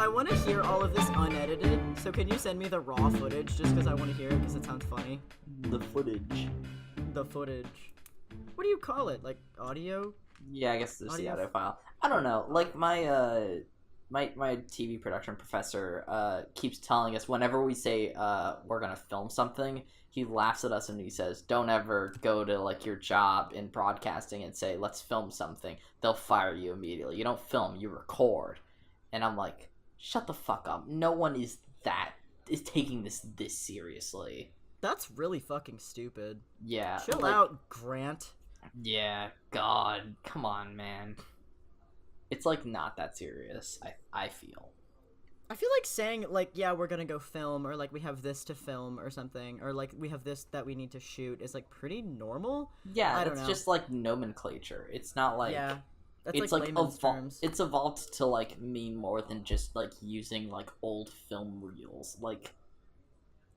I want to hear all of this unedited, so can you send me the raw footage just because I want to hear it because it sounds funny? The footage. The footage. What do you call it? Like audio? Yeah, I guess there's the Audio audio file. I don't know. Like my TV production professor keeps telling us whenever we say we're gonna film something, he laughs at us and he says, "Don't ever go to like your job in broadcasting and say let's film something. They'll fire you immediately. You don't film, you record." And I'm like, shut the fuck up. No one is taking this seriously. That's really fucking stupid. Yeah. Chill out, Grant. Yeah, God. Come on, man. It's, like, not that serious, I feel. I feel like saying, like, yeah, we're gonna go film, or, like, we have this to film or something, or, like, we have this that we need to shoot is, like, pretty normal. Yeah, I don't know. It's just, like, nomenclature. It's not, like... Yeah. That's it's like layman's terms. It's evolved to like mean more than just like using like old film reels. Like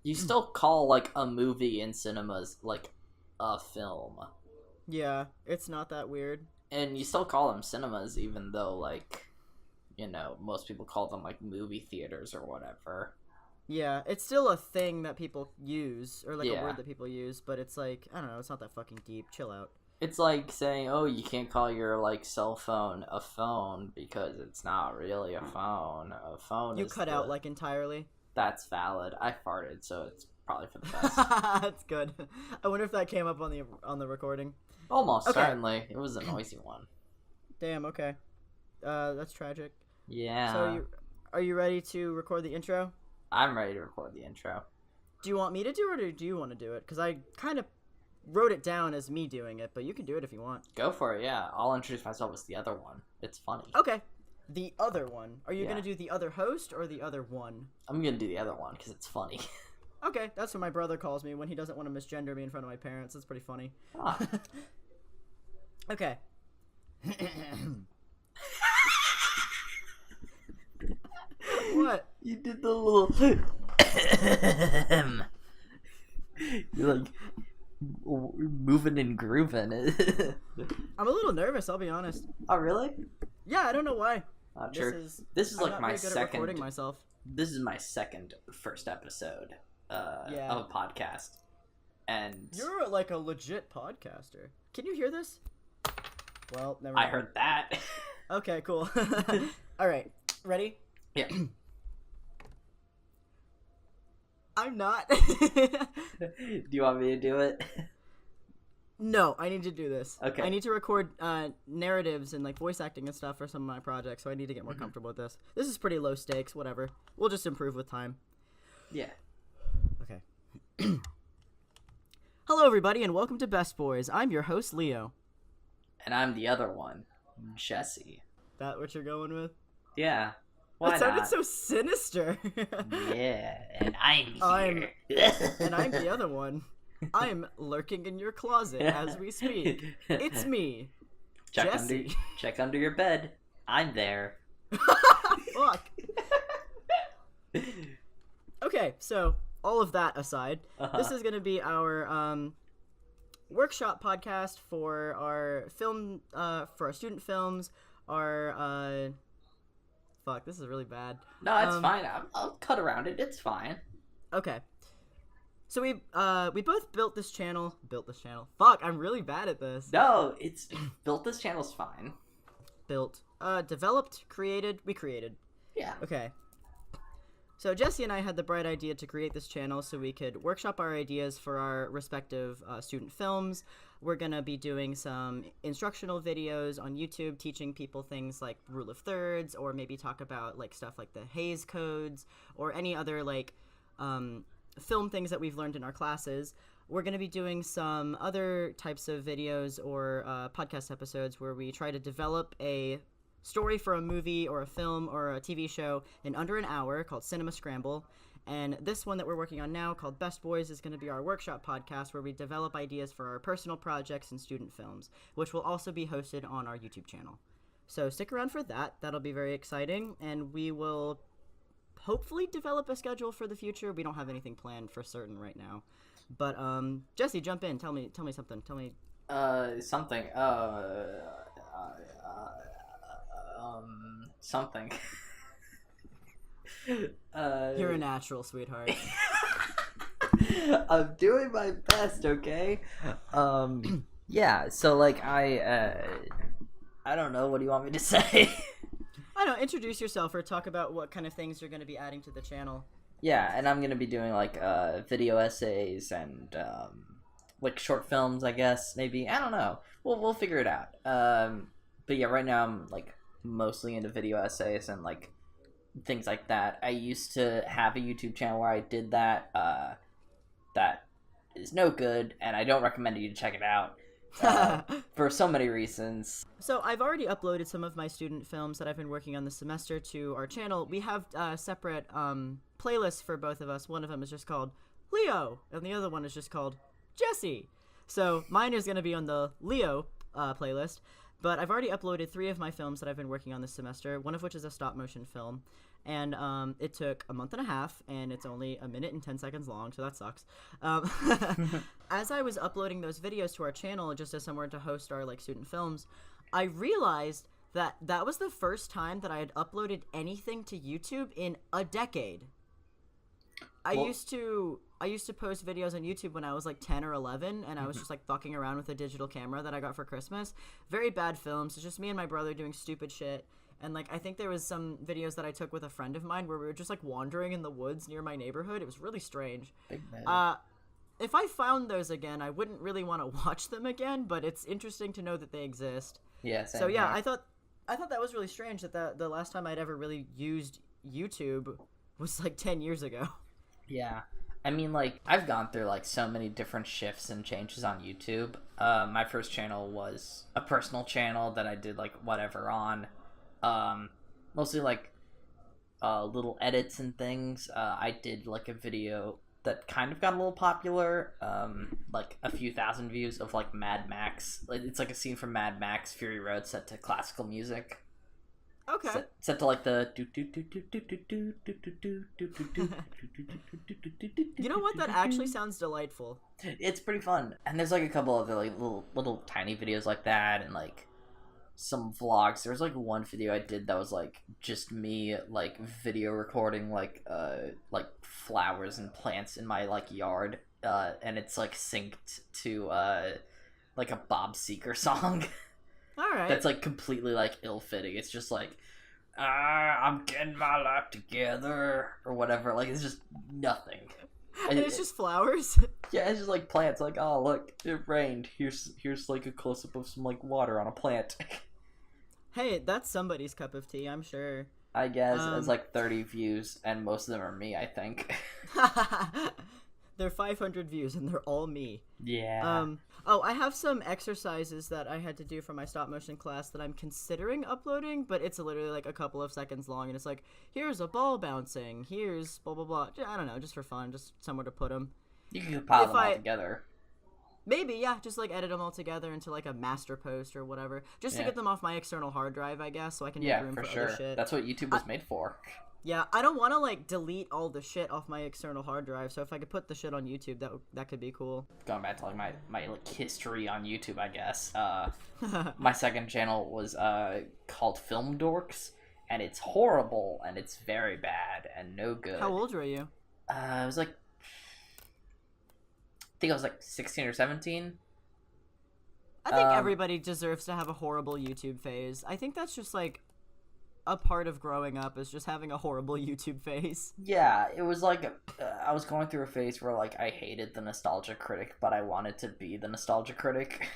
you still call like a movie in cinemas like a film. Yeah, it's not that weird. And you still call them cinemas even though like, you know, most people call them like movie theaters or whatever. Yeah, it's still a thing that people use, or like Yeah. a word that people use, but it's like, I don't know, it's not that fucking deep. Chill out. It's like saying, oh, you can't call your, like, cell phone a phone because it's not really a phone. A phone You is cut out, like, entirely. That's valid. I farted, so it's probably for the best. That's good. I wonder if that came up on the recording. Almost, Okay. certainly. It was a noisy one. Damn, okay. That's tragic. Yeah. So, are you ready to record the intro? I'm ready to record the intro. Do you want me to do it, or do you want to do it? Because I kind of wrote it down as me doing it, but you can do it if you want. Go for it, yeah. I'll introduce myself as the other one. It's funny. Okay. The other one. Are you Yeah. going to do the other host or the other one? I'm gonna do the other one because it's funny. Okay, that's what my brother calls me when he doesn't want to misgender me in front of my parents. That's pretty funny. Ah. Okay. What? You did the little... You're like... moving and grooving. I'm a little nervous, I'll be honest. Oh, really? Yeah, I don't know why. Not sure. This is I'm like not my very good at second... recording myself. This is my second first episode of a podcast. And... You're like a legit podcaster. Can you hear this? Well, never mind. I heard that. Okay, cool. Alright, ready? Yeah. I'm not. Do you want me to do it? No, I need to do this. Okay. I need to record narratives and like voice acting and stuff for some of my projects, so I need to get more comfortable with this. This is pretty low stakes, whatever. We'll just improve with time. Yeah. Okay. Hello, everybody, and welcome to Best Boys. I'm your host, Leo. And I'm the other one, Jesse. That what you're going with? Yeah. Why That sounded not? so sinister. Yeah, and I'm here. And I'm the other one. I'm lurking in your closet as we speak. It's me, Jesse. Check under your bed. I'm there. Fuck. Okay, so all of that aside, this is going to be our workshop podcast for our film, for our student films. Our fuck, this is really bad. No, it's fine. I'll cut around it. It's fine. Okay. So we both built this channel. Fuck, I'm really bad at this. No, it's built. This channel's fine. Developed, created. We created. Yeah. Okay. So Jesse and I had the bright idea to create this channel so we could workshop our ideas for our respective student films. We're going to be doing some instructional videos on YouTube teaching people things like rule of thirds, or maybe talk about like stuff like the Hays codes or any other like film things that we've learned in our classes. We're going to be doing some other types of videos or podcast episodes where we try to develop a story for a movie or a film or a TV show in under an hour called Cinema Scramble. And this one that we're working on now called Best Boys is going to be our workshop podcast where we develop ideas for our personal projects and student films, which will also be hosted on our YouTube channel. So stick around for that. That'll be very exciting, and we will hopefully develop a schedule for the future. We don't have anything planned for certain right now. But Jesse, jump in. Tell me something. Tell me something. Something. You're a natural, sweetheart. I'm doing my best, okay? Yeah, so like I don't know, what do you want me to say? I don't know, introduce yourself or talk about what kind of things you're going to be adding to the channel. Yeah, and I'm gonna be doing like video essays and like short films, I guess, maybe. I don't know. We'll figure it out. But yeah, right now I'm like mostly into video essays and like things like that. I used to have a YouTube channel where I did that. That is no good, and I don't recommend you to check it out for so many reasons. So I've already uploaded some of my student films that I've been working on this semester to our channel. We have separate playlists for both of us. One of them is just called Leo, and the other one is just called Jesse. So mine is going to be on the Leo playlist, but I've already uploaded 3 of my films that I've been working on this semester, one of which is a stop-motion film. And it took a month and a half, and it's only a minute and 10 seconds long, so that sucks. As I was uploading those videos to our channel, just as somewhere to host our like student films, I realized that that was the first time that I had uploaded anything to YouTube in a decade. I used to post videos on YouTube when I was like 10 or 11, and I was just like fucking around with a digital camera that I got for Christmas. Very bad films. It's just me and my brother doing stupid shit. And, like, I think there was some videos that I took with a friend of mine where we were just, like, wandering in the woods near my neighborhood. It was really strange. If I found those again, I wouldn't really want to watch them again, but it's interesting to know that they exist. Yeah, so, yeah, I thought that was really strange that the last time I'd ever really used YouTube was, like, 10 years ago. Yeah. I mean, like, I've gone through, like, so many different shifts and changes on YouTube. My first channel was a personal channel that I did, like, whatever on. Mostly like little edits and things. I did like a video that kind of got a little popular, like a few thousand views of like Mad Max. It's like a scene from Mad Max Fury Road set to classical music. Okay. Set to like the. You know what? That actually sounds delightful. It's pretty fun, and there's like a couple other like little tiny videos like that, and like some vlogs. There was like one video I did that was like just me like video recording like flowers and plants in my like yard, and it's like synced to like a Bob Seger song. All right. That's like completely like ill-fitting. It's just like I'm getting my life together or whatever. Like it's just nothing. And it's just flowers. Yeah, it's just like plants. Like, oh look, it rained. Here's like a close up of some like water on a plant. Hey, that's somebody's cup of tea, I'm sure. I guess it's like 30 views, and most of them are me. I think. They're 500 views, and they're all me. Yeah. Oh, I have some exercises that I had to do for my stop motion class that I'm considering uploading, but it's literally like a couple of seconds long, and it's like, here's a ball bouncing, here's blah blah blah. I don't know, just for fun, just somewhere to put them. You can compile them all together. Maybe, yeah, just like edit them all together into like a master post or whatever, just to get them off my external hard drive, I guess, so I can make room for other shit. That's what YouTube was made for. Yeah, I don't want to like delete all the shit off my external hard drive, so if I could put the shit on YouTube, that could be cool. Going back to like my like history on YouTube, I guess. My second channel was called Film Dorks, and it's horrible and it's very bad and no good. How old were you? I was like, I think I was like 16 or 17. I think everybody deserves to have a horrible YouTube phase. I think that's just like a part of growing up, is just having a horrible YouTube phase. Yeah, it was like I was going through a phase where like I hated the nostalgia critic, but I wanted to be the nostalgia critic.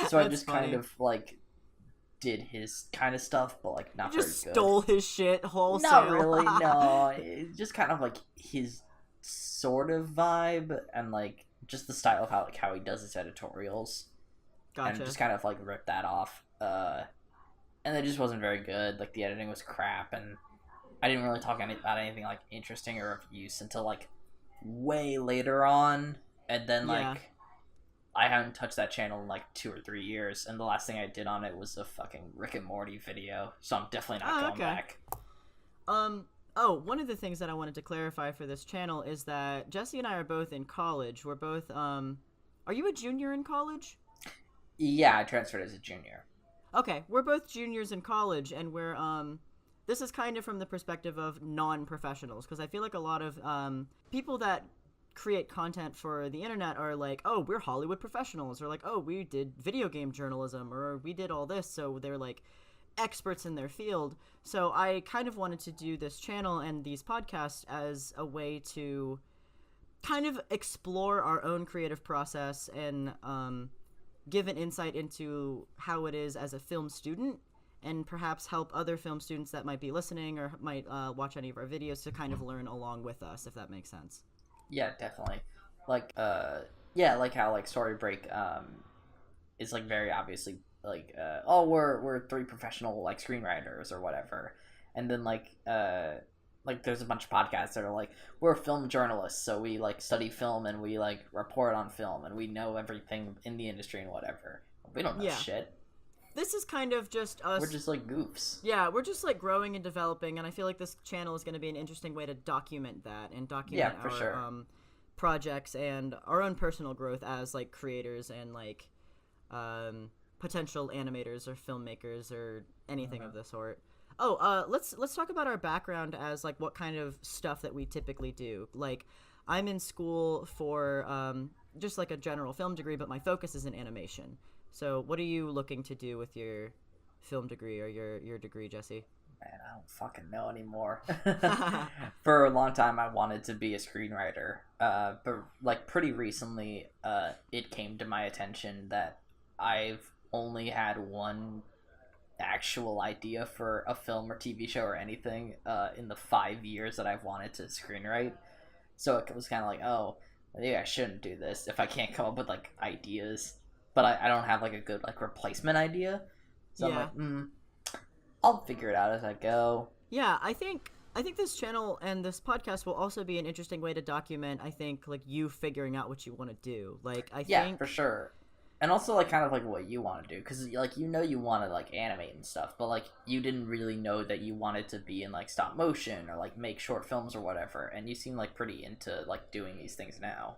So I just kind of like did his kind of stuff, but like not very good. Just stole his shit wholesale. Not really, no. It's just kind of like his sort of vibe, and like just the style of how he does his editorials. Gotcha. And just kind of like ripped that off. And it just wasn't very good. Like the editing was crap, and I didn't really talk about anything like interesting or of use until like way later on. And then like I haven't touched that channel in like 2 or 3 years, and the last thing I did on it was a fucking Rick and Morty video. So I'm definitely not going back. Oh, one of the things that I wanted to clarify for this channel is that Jesse and I are both in college. We're both are you a junior in college? Yeah, I transferred as a junior. Okay, we're both juniors in college, and we're this is kind of from the perspective of non-professionals, because I feel like a lot of people that create content for the internet are like, oh, we're Hollywood professionals, or like, oh, we did video game journalism, or we did all this, so they're like experts in their field. So I kind of wanted to do this channel and these podcasts as a way to kind of explore our own creative process and give an insight into how it is as a film student, and perhaps help other film students that might be listening or might watch any of our videos to kind of learn along with us, if that makes sense. Yeah, definitely. Like, yeah, like how like Story Break is like very obviously like, oh, we're three professional like screenwriters or whatever, and then like there's a bunch of podcasts that are like, we're film journalists, so we like study film and we like report on film and we know everything in the industry and whatever. We don't know shit. This is kind of just us. We're just like goofs. Yeah, we're just like growing and developing, and I feel like this channel is going to be an interesting way to document that and document our projects and our own personal growth as like creators and like potential animators or filmmakers or anything of the sort. Oh, let's talk about our background as like what kind of stuff that we typically do. Like, I'm in school for just like a general film degree, but my focus is in animation. So what are you looking to do with your film degree or your degree, Jesse? Man, I don't fucking know anymore. For a long time, I wanted to be a screenwriter. But like pretty recently, it came to my attention that I've only had one actual idea for a film or TV show or anything in the 5 years that I've wanted to screenwrite. So it was kind of like, oh, maybe I shouldn't do this if I can't come up with like ideas. But I don't have like a good like replacement idea. So I'm like, I'll figure it out as I go. Yeah, I think this channel and this podcast will also be an interesting way to document, I think, like you figuring out what you want to do. Like, I think... Yeah, for sure. And also, like, kind of like what you want to do. Because, like, you know you want to, like, animate and stuff. But, like, you didn't really know that you wanted to be in, like, stop motion or, like, make short films or whatever. And you seem, like, pretty into, like, doing these things now.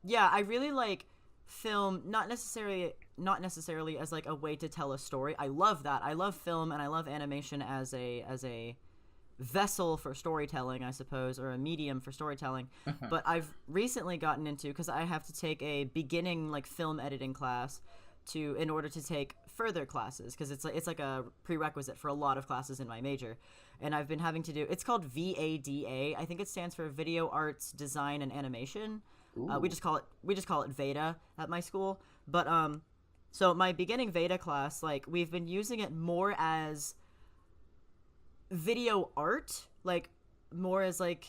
Yeah, I really like film, not necessarily as, like, a way to tell a story. I love that. I love film and I love animation as a vessel for storytelling, I suppose, or a medium for storytelling. But I've recently gotten into, because I have to take a beginning like film editing class in order to take further classes, because it's like a prerequisite for a lot of classes in my major, and I've been having to do, it's called VADA. I think it stands for Video Arts Design and Animation. We just call it VEDA at my school. But so my beginning VEDA class, like, we've been using it more as video art, like more as like,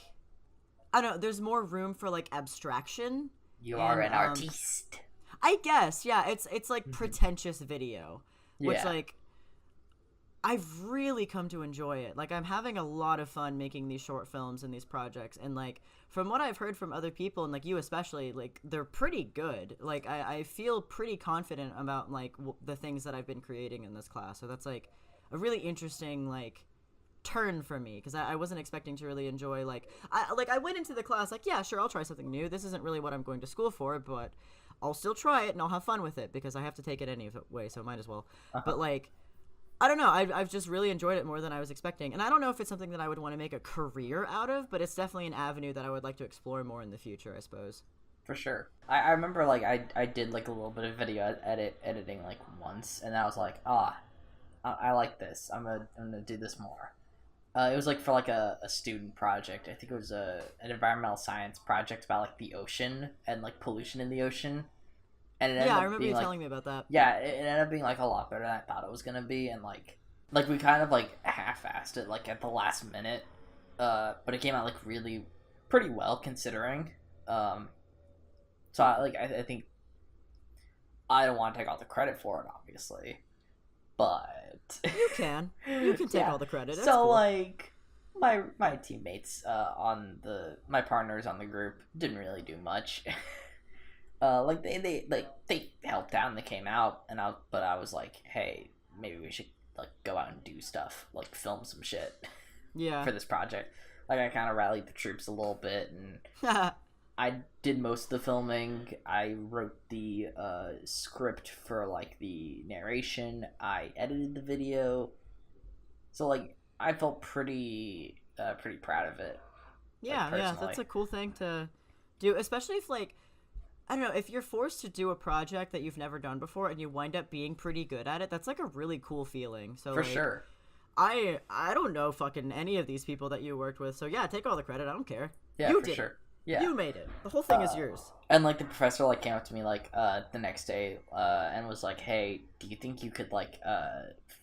I don't know, there's more room for like abstraction. You are an artiste, I guess. Yeah, it's like pretentious video, which like I've really come to enjoy it. Like, I'm having a lot of fun making these short films and these projects, and like from what I've heard from other people, and like you especially, like they're pretty good. Like I feel pretty confident about like the things that I've been creating in this class. So that's like a really interesting like turn for me, because I wasn't expecting to really enjoy I went into the class like, yeah, sure, I'll try something new. This isn't really what I'm going to school for, but I'll still try it and I'll have fun with it because I have to take it anyway, so might as well. But like, I don't know, I've just really enjoyed it more than I was expecting, and I don't know if it's something that I would want to make a career out of, but it's definitely an avenue that I would like to explore more in the future, I suppose. For sure. I remember like I did like a little bit of video editing like once, and I was like, I like this. I'm gonna do this more. It was like for like a student project. I think it was an environmental science project about like the ocean and like pollution in the ocean. And I remember you telling me about that. Yeah, it ended up being like a lot better than I thought it was gonna be, and like we kind of like half-assed it like at the last minute, but it came out like really pretty well considering. So I think I don't want to take all the credit for it, obviously. But you can take all the credit. That's so cool. Like my teammates my partners on the group didn't really do much. Like they helped out and they came out, but I was like, hey, maybe we should like go out and do stuff, like film some shit. Yeah. For this project. Like, I kind of rallied the troops a little bit, and I did most of the filming. I wrote the script for like the narration. I edited the video. So like I felt pretty proud of it. Yeah, that's a cool thing to do, especially if, like, I don't know, if you're forced to do a project that you've never done before and you wind up being pretty good at it, that's like a really cool feeling. So For like, sure. I don't know fucking any of these people that you worked with, so yeah, take all the credit. I don't care. Yeah, you for did sure. it. Yeah. You made it. The whole thing is yours. And like the professor like came up to me like the next day and was like, "Hey, do you think you could like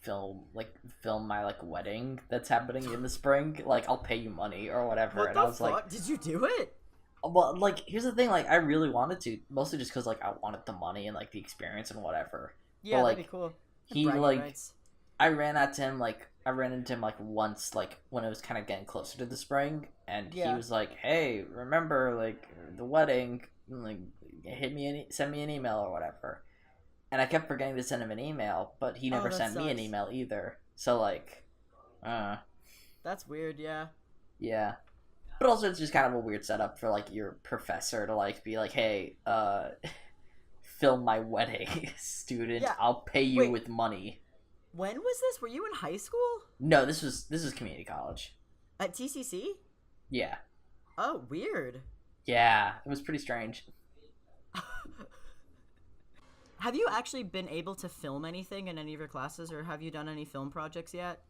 film my like wedding that's happening in the spring? Like I'll pay you money or whatever." What And the I was fuck? like, Did you do it? well, like here's the thing, like I really wanted to, mostly just cuz like I wanted the money and like the experience and whatever. Yeah, but, like, that'd be cool. he Bragging like rights. I ran into him like once, like when it was kind of getting closer to the spring, and he Yeah. was like, "Hey, remember like the wedding? Like, send me an email or whatever." And I kept forgetting to send him an email, but he never that sent me an sucks. email either. So like, That's weird, yeah. yeah. But also, it's just kind of a weird setup for like your professor to like be like, "Hey, film my wedding, student. Yeah. I'll pay you Wait. with money." When was this? Were you in high school? No, this was community college. At TCC? Yeah. Oh, weird. Yeah, it was pretty strange. Have you actually been able to film anything in any of your classes, or have you done any film projects yet?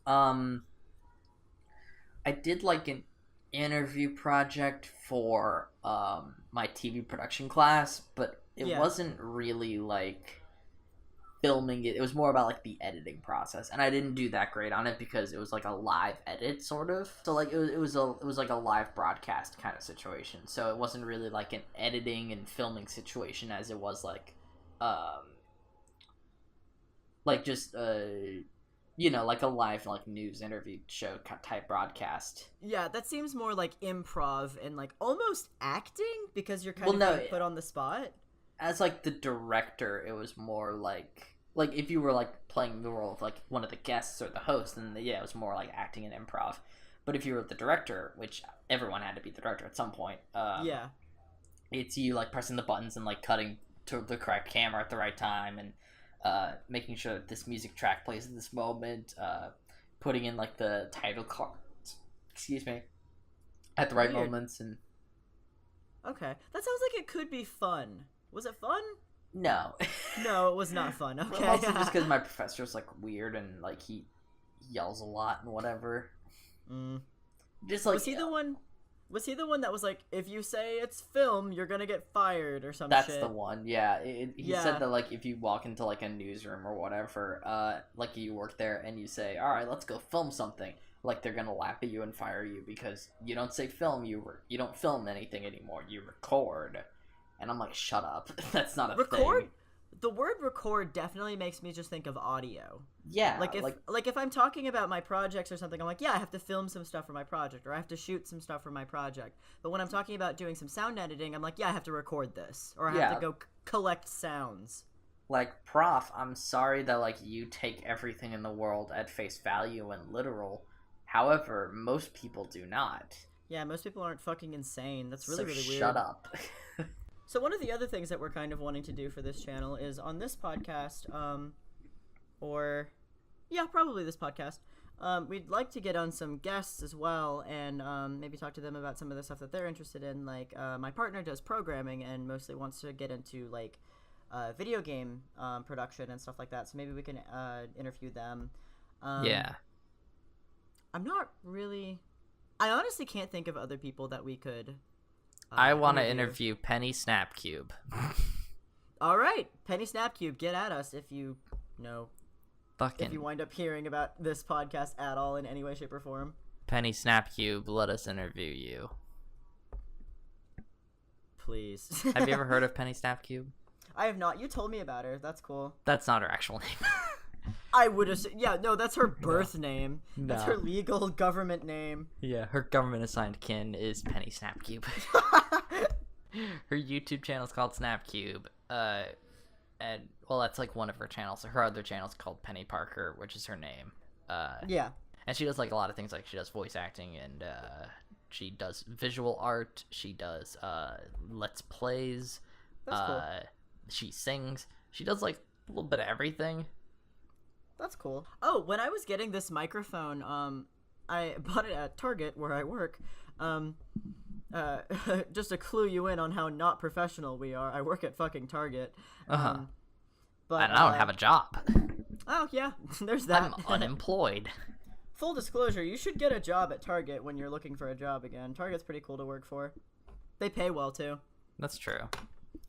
I did like an interview project for my TV production class, but it Yeah. wasn't really like filming it. It was more about like the editing process, and I didn't do that great on it because it was like a live edit sort of. So like it was like a live broadcast kind of situation. So it wasn't really like an editing and filming situation as it was like just like a live like news interview show type broadcast. Yeah, that seems more like improv and like almost acting because you're kind Well, of no, being put on the spot. As like the director, it was more like if you were like playing the role of like one of the guests or the host, then yeah, it was more like acting and improv. But if you were the director, which everyone had to be the director at some point, Yeah. it's you like pressing the buttons and like cutting to the correct camera at the right time, and making sure that this music track plays at this moment, putting in like the title cards, at the right Weird. moments. And Okay. That sounds like it could be fun. Was it fun? no. No, it was not fun. Okay. Well, also just because my professor's like weird and like he yells a lot and whatever. Just like Was he the one? Was he the one that was like, if you say it's film, you're gonna get fired or some That's shit? the one. Yeah, he Yeah. said that like if you walk into like a newsroom or whatever, like you work there and you say, "All right, let's go film something," like they're gonna laugh at you and fire you because you don't say film. You don't film anything anymore. You record. And I'm like, shut up. That's not a Record? thing. The word record definitely makes me just think of audio. Yeah. Like if I'm talking about my projects or something, I'm like, yeah, I have to film some stuff for my project, or I have to shoot some stuff for my project. But when I'm talking about doing some sound editing, I'm like, yeah, I have to record this, or I have to go collect sounds. Like, prof, I'm sorry that like you take everything in the world at face value and literal. However, most people do not. Yeah, most people aren't fucking insane. That's really, really weird. Shut up. So one of the other things that we're kind of wanting to do for this channel is on this podcast, probably this podcast, we'd like to get on some guests as well and maybe talk to them about some of the stuff that they're interested in. Like, my partner does programming and mostly wants to get into, like, video game production and stuff like that. So maybe we can interview them. Yeah. I honestly can't think of other people that we could I want to interview Penny Snapcube. All right, Penny Snapcube, get at us if you know. Fucking If you wind up hearing about this podcast at all in any way, shape, or form. Penny Snapcube, let us interview you. Please. Have you ever heard of Penny Snapcube? I have not. You told me about her. That's cool. That's not her actual name. I would assume. Yeah, no, that's her birth name. No. That's her legal government name. Yeah, her government assigned kin is Penny Snapcube. Her YouTube channel is called Snapcube. And well, that's like one of her channels. Her other channel is called Penny Parker, which is her name. Yeah. And she does like a lot of things. Like she does voice acting and she does visual art. She does let's plays. That's cool. She sings. She does like a little bit of everything. That's cool. Oh, when I was getting this microphone, I bought it at Target where I work. Just to clue you in on how not professional we are, I work at fucking Target. But and I don't have a job. Oh yeah, there's that. I'm unemployed. Full disclosure, you should get a job at Target when you're looking for a job again. Target's pretty cool to work for. They pay well too. That's true.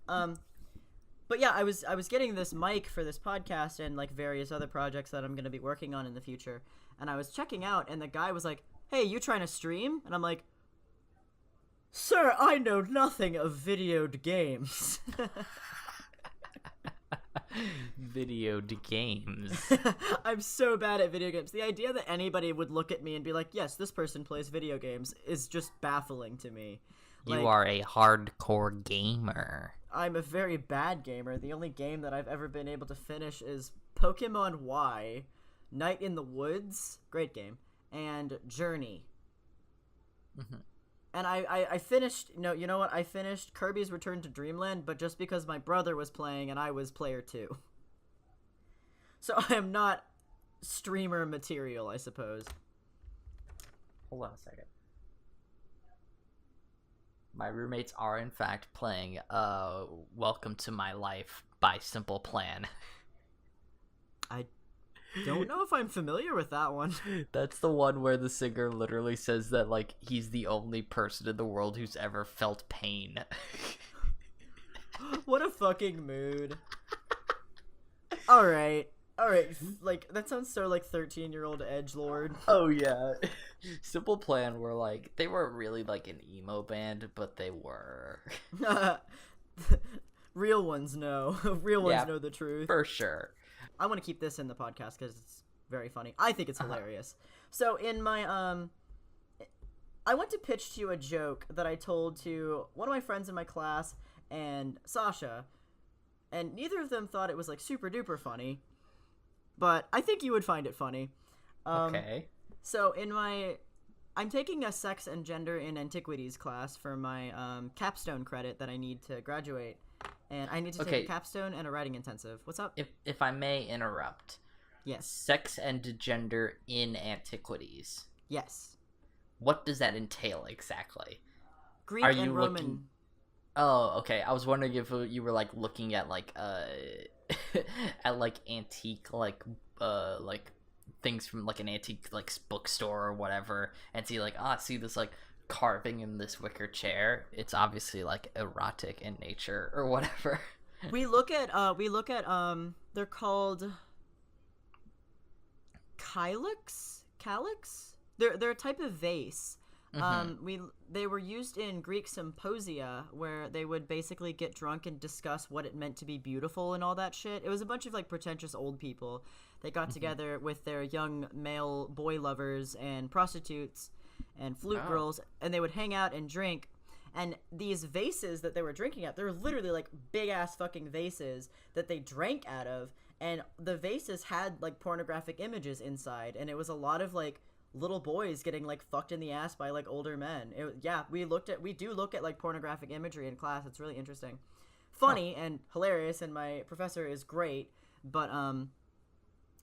But yeah, I was getting this mic for this podcast and like various other projects that I'm going to be working on in the future. And I was checking out and the guy was like, "Hey, you trying to stream?" And I'm like, "Sir, I know nothing of video games." Video games. I'm so bad at video games. The idea that anybody would look at me and be like, "Yes, this person plays video games," is just baffling to me. You are a hardcore gamer. I'm a very bad gamer. The only game that I've ever been able to finish is Pokemon Y, Night in the Woods, great game, and Journey. Mm-hmm. And I finished, you know what? I finished Kirby's Return to Dreamland, but just because my brother was playing and I was player 2. So I am not streamer material, I suppose. Hold on a second. My roommates are, in fact, playing Welcome to My Life by Simple Plan. I don't know if I'm familiar with that one. That's the one where the singer literally says that, like, he's the only person in the world who's ever felt pain. What a fucking mood. Alright, like, that sounds so, like, 13-year-old edgelord. Oh, yeah. Simple Plan were, like, they weren't really, like, an emo band, but they were. Real ones know. Real ones know the truth. For sure. I want to keep this in the podcast because it's very funny. I think it's hilarious. So, in my, I went to pitch to you a joke that I told to one of my friends in my class and Sasha, and neither of them thought it was, like, super-duper funny. But I think you would find it funny. Okay. So I'm taking a sex and gender in antiquities class for my capstone credit that I need to graduate. And I need to take a capstone and a writing intensive. What's up? If I may interrupt. Yes. Sex and gender in antiquities. Yes. What does that entail exactly? Greek and Roman. Oh, okay. I was wondering if you were like looking at like at like antique like things from like an antique like bookstore or whatever, and see like see this like carving in this wicker chair. It's obviously like erotic in nature or whatever. we look at they're called calyx. They're a type of vase. Mm-hmm. They were used in Greek symposia where they would basically get drunk and discuss what it meant to be beautiful and all that shit. It was a bunch of like pretentious old people. They got together with their young male boy lovers and prostitutes and flute girls, and they would hang out and drink. And these vases that they were drinking at, they're literally like big ass fucking vases that they drank out of, and the vases had like pornographic images inside, and it was a lot of like little boys getting like fucked in the ass by like older men. We do look at like pornographic imagery in class. It's really interesting, funny and hilarious, and my professor is great. But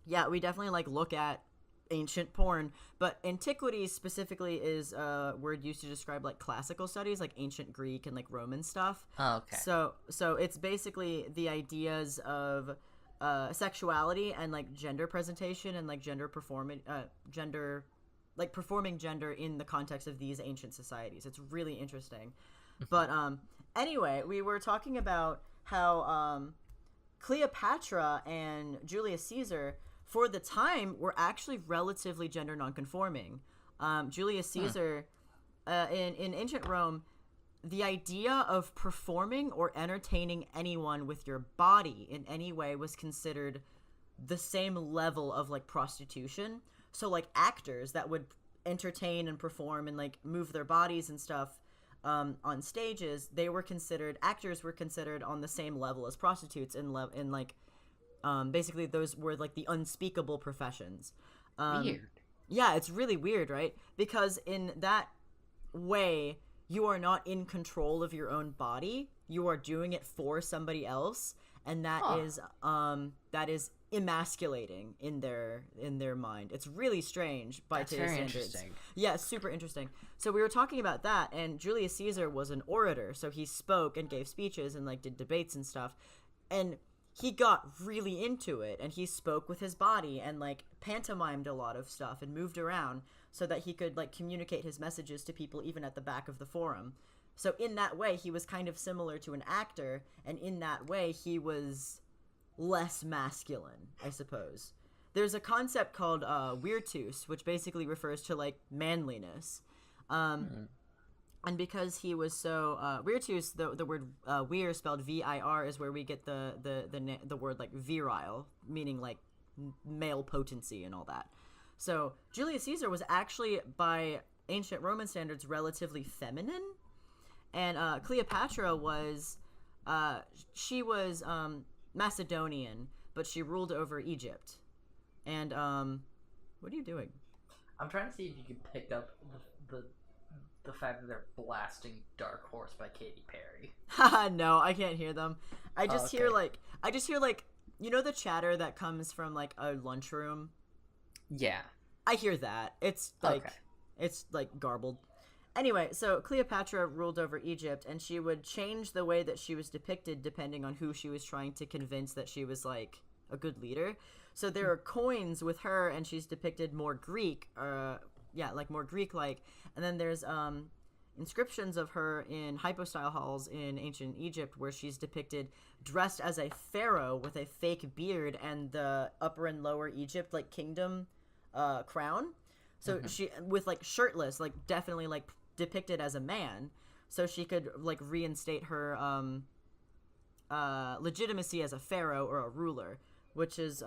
we definitely like look at ancient porn. But antiquities specifically is a word used to describe like classical studies, like ancient Greek and like Roman stuff. Oh, okay. So it's basically the ideas of sexuality and like gender presentation and like performing gender in the context of these ancient societies. It's really interesting. But anyway, we were talking about how Cleopatra and Julius Caesar for the time were actually relatively gender nonconforming. Julius Caesar in ancient Rome, the idea of performing or entertaining anyone with your body in any way was considered the same level of like prostitution. So like actors that would entertain and perform and like move their bodies and stuff on stages, actors were considered on the same level as prostitutes in like basically those were like the unspeakable professions. Weird. Yeah, it's really weird, right? Because in that way, you are not in control of your own body. You are doing it for somebody else. and that is emasculating in their mind. It's really strange by today's standards. Interesting. Yeah, super interesting. So we were talking about that, and Julius Caesar was an orator, so he spoke and gave speeches and like did debates and stuff, and he got really into it, and he spoke with his body and like pantomimed a lot of stuff and moved around so that he could like communicate his messages to people even at the back of the forum. So in that way, he was kind of similar to an actor, and in that way, he was less masculine, I suppose. There's a concept called virtus, which basically refers to like manliness. And because he was so virtus, the word vir spelled vir is where we get the word like virile, meaning like male potency and all that. So Julius Caesar was actually by ancient Roman standards relatively feminine, and Cleopatra was she was Macedonian, but she ruled over Egypt. And what are you doing? I'm trying to see if you can pick up the fact that they're blasting Dark Horse by Katy Perry. Haha, no, I can't hear them. I just okay. hear like you know the chatter that comes from like a lunchroom? Yeah. I hear that. It's like garbled. Anyway, so Cleopatra ruled over Egypt, and she would change the way that she was depicted depending on who she was trying to convince that she was like a good leader. So there are coins with her, and she's depicted more Greek, more Greek-like. And then there's inscriptions of her in hypostyle halls in ancient Egypt where she's depicted dressed as a pharaoh with a fake beard and the upper and lower Egypt like kingdom crown. So she with like shirtless, like definitely like depicted as a man, so she could like reinstate her legitimacy as a pharaoh or a ruler, which is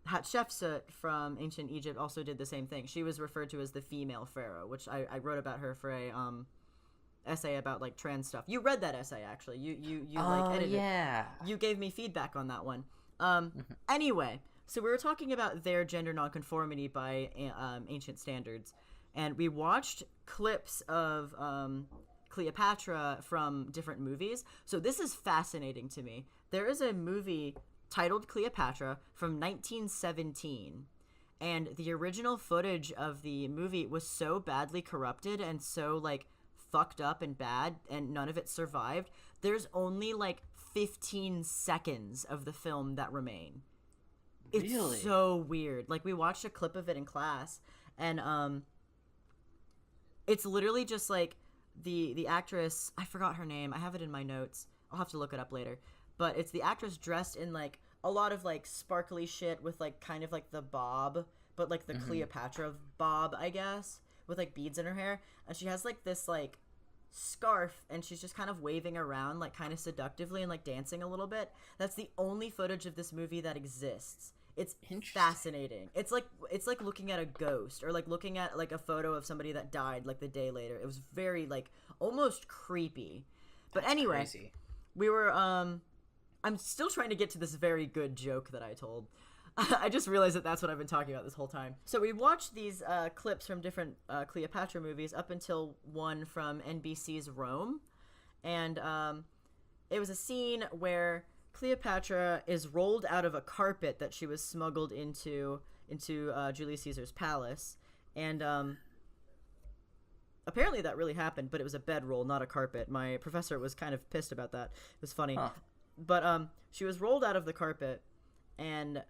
Hatshepsut from ancient Egypt also did the same thing. She was referred to as the female pharaoh, which I wrote about her for a essay about like trans stuff. You read that essay actually. You like edited it. You gave me feedback on that one. Anyway, so we were talking about their gender nonconformity by ancient standards, and we watched clips of Cleopatra from different movies. So this is fascinating to me. There is a movie titled Cleopatra from 1917, and the original footage of the movie was so badly corrupted and so like fucked up and bad, and none of it survived. There's only like 15 seconds of the film that remain. It's really? So weird. Like we watched a clip of it in class, and it's literally just like the actress, I forgot her name, I have it in my notes, I'll have to look it up later, but it's the actress dressed in like a lot of like sparkly shit with like kind of like the bob, but like the Cleopatra bob, I guess, with like beads in her hair, and she has like this like scarf, and she's just kind of waving around like kind of seductively and like dancing a little bit. That's the only footage of this movie that exists. It's fascinating. It's like looking at a ghost, or like looking at like a photo of somebody that died like the day later. It was very like almost creepy. But that's anyway, crazy. We were I'm still trying to get to this very good joke that I told. I just realized that that's what I've been talking about this whole time. So we watched these clips from different Cleopatra movies up until one from NBC's Rome, and it was a scene where Cleopatra is rolled out of a carpet that she was smuggled into Julius Caesar's palace, and apparently that really happened, but it was a bedroll, not a carpet. My professor was kind of pissed about that. It was funny. Huh. But she was rolled out of the carpet, and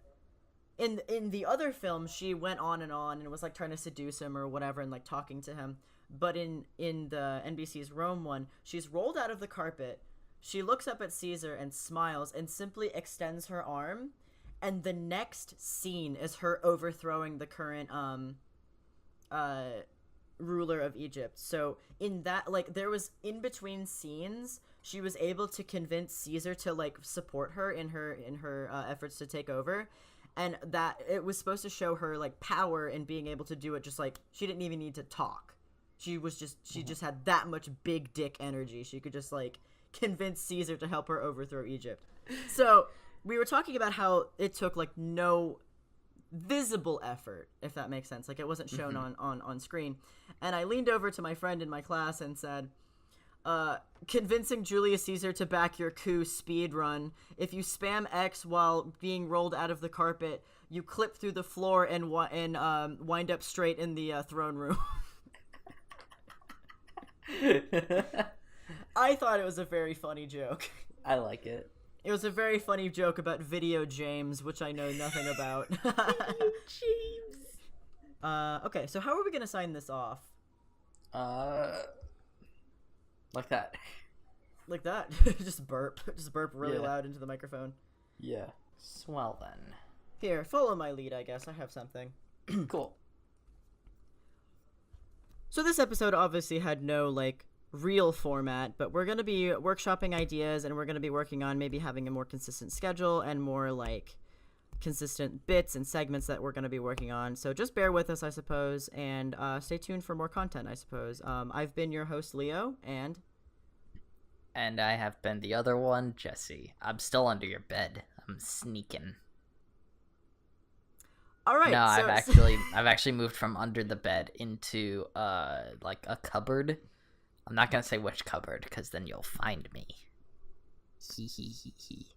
in the other film she went on and was like trying to seduce him or whatever and like talking to him. But in the NBC's Rome one, she's rolled out of the carpet. She looks up at Caesar and smiles and simply extends her arm, and the next scene is her overthrowing the current ruler of Egypt. So in that, like, there was in between scenes, she was able to convince Caesar to like support her in her efforts to take over, and that it was supposed to show her like power and being able to do it. Just like she didn't even need to talk. She just had that much big dick energy. She could just like convince Caesar to help her overthrow Egypt. So we were talking about how it took like no visible effort, if that makes sense. Like it wasn't shown on screen. And I leaned over to my friend in my class and said, Convincing Julius Caesar to back your coup speed run. If you spam X while being rolled out of the carpet, you clip through the floor and wind up straight in the throne room. I thought it was a very funny joke. I like it. It was a very funny joke about Video James, which I know nothing about. Video James. Okay, so how are we gonna sign this off? Like that. Like that? Just burp. Just burp really loud into the microphone. Yeah. Swell then. Here, follow my lead, I guess. I have something. Cool. So this episode obviously had no, real format, but we're going to be workshopping ideas, and we're going to be working on maybe having a more consistent schedule and more, consistent bits and segments that we're going to be working on. So just bear with us, I suppose, and stay tuned for more content, I suppose. I've been your host, Leo, and I have been the other one, Jesse. I'm still under your bed. I'm sneaking. All right. No, so... I've actually moved from under the bed into a cupboard. I'm not gonna say which cupboard, because then you'll find me. Hee hee hee hee.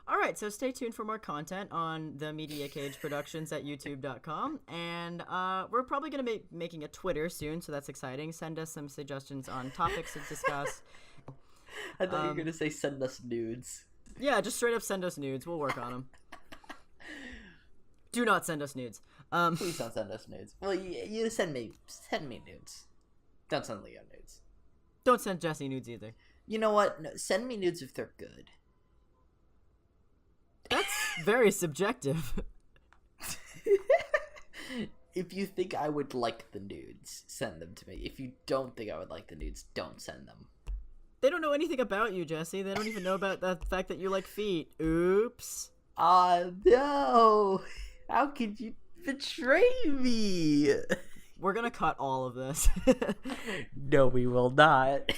All right, so stay tuned for more content on the Media Cage Productions at youtube.com, and we're probably going to be making a Twitter soon, so that's exciting. Send us some suggestions on topics to discuss. I thought you were going to say send us nudes. Yeah, just straight up send us nudes. We'll work on them. Do not send us nudes. Please don't send us nudes. Well, you send me nudes. Don't send Leo nudes. Don't send Jesse nudes either. You know what? No, send me nudes if they're good. That's very subjective. If you think I would like the nudes, send them to me. If you don't think I would like the nudes, don't send them. They don't know anything about you, Jesse. They don't even know about the fact that you like feet. Oops. No! How could you betray me? We're gonna cut all of this. No, we will not.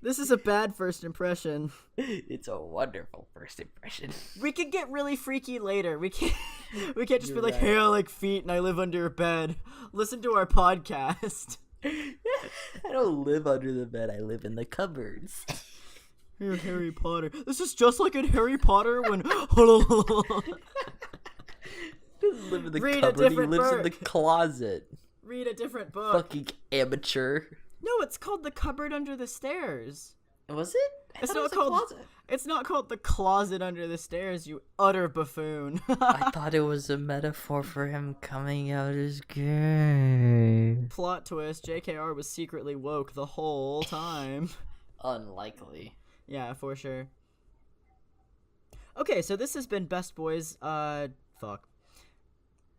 This is a bad first impression. It's a wonderful first impression. We could get really freaky later. We can't just You're be like, right. hey, I like feet and I live under a bed. Listen to our podcast. I don't live under the bed. I live in the cupboards. Here, Harry Potter. This is just like in Harry Potter when... He doesn't live in the Read a cupboard. He different lives in book. the closet. Read a different book. Fucking amateur. No, it's called The Cupboard Under the Stairs. Was it? It's not called... Closet. It's not called The Closet Under the Stairs, you utter buffoon. I thought it was a metaphor for him coming out as gay. Plot twist, JKR was secretly woke the whole time. Unlikely. Yeah, for sure. Okay, so this has been Best Boys,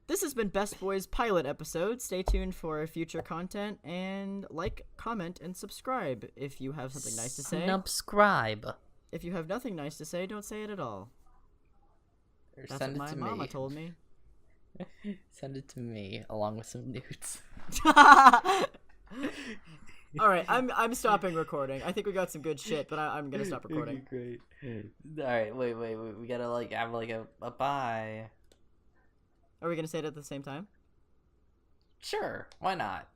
This has been Best Boys pilot episode. Stay tuned for future content, and comment, and subscribe if you have something nice to say. Subscribe. If you have nothing nice to say, don't say it at all. Or That's send what it my to mama me. told me. Send it to me along with some nudes. All right, I'm stopping recording. I think we got some good shit, but I'm gonna stop recording. Okay, great. All right, wait. We gotta have a bye. Are we gonna say it at the same time? Sure, why not?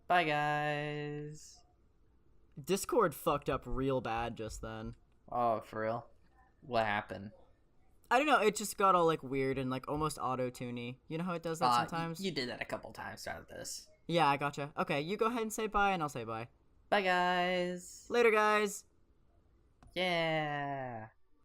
Bye, guys. Discord fucked up real bad just then. Oh, for real? What happened? I don't know. It just got all weird and almost auto-tuney. You know how it does that sometimes? You did that a couple times throughout this. Yeah, I gotcha. Okay, you go ahead and say bye, and I'll say bye. Bye, guys. Later, guys. Yeah.